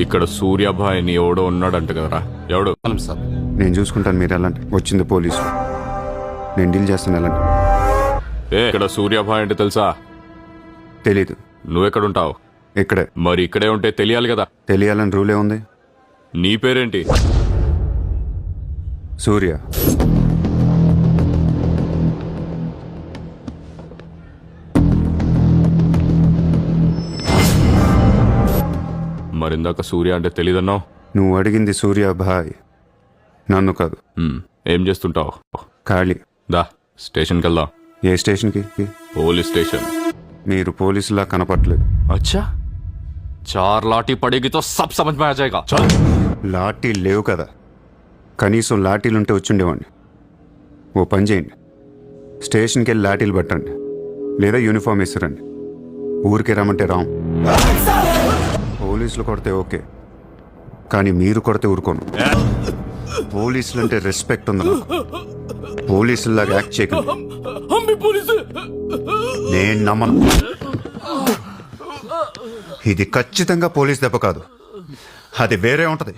ఇక్కడ సూర్యాభాయిని ఎవడో ఉన్నాడంట కదరా. ఎవడు? సార్ నేను చూసుకుంటాను, మీరు వెళ్ళండి. వచ్చింది పోలీసు, నేను డీల్ చేస్తాను, వెళ్ళండి. ఇక్కడ సూర్యాభాయ్ అంటే తెలుసా? తెలీదు. నువ్వెక్కడుంటావు? ఇక్కడే. మరి ఇక్కడే ఉంటే తెలియాలి కదా. తెలియాలని రూలే ఉంది. నీ పేరేంటి? సూర్య. మరిందాక సూర్య అంటే తెలీదన్నావు. నువ్వు అడిగింది సూర్యాభాయ్, నన్ను కాదు. ఏం చేస్తుంటావు? ఖాళీ. దా స్టేషన్కి వెళ్దాం. ఏ స్టేషన్కి? Police station. మీరు పోలీసులా కనపట్లేదు. అచ్చా, చార్ లాఠీ పడేగి తో సబ్ సమझ में आ जाएगा. चल. లాఠీ లేవు కదా, కనీసం లాఠీలుంటే వచ్చుండేవాడిని. ఓ పని చేయండి, స్టేషన్కి వెళ్ళి లాఠీలు పట్టండి, లేదా యూనిఫామ్ వేసిరండి. ఊరికే రమ్మంటే రాం. పోలీసులు కొడితే ఓకే, కానీ మీరు కొడితే ఊరుకోను. పోలీసులు అంటే రెస్పెక్ట్ ఉంది నాకు. పోలీసులాగా యాక్ట్ చేయకండి. నేను నమ్మను. ఇది ఖచ్చితంగా పోలీస్ దెబ్బ కాదు, అది వేరే ఉంటది.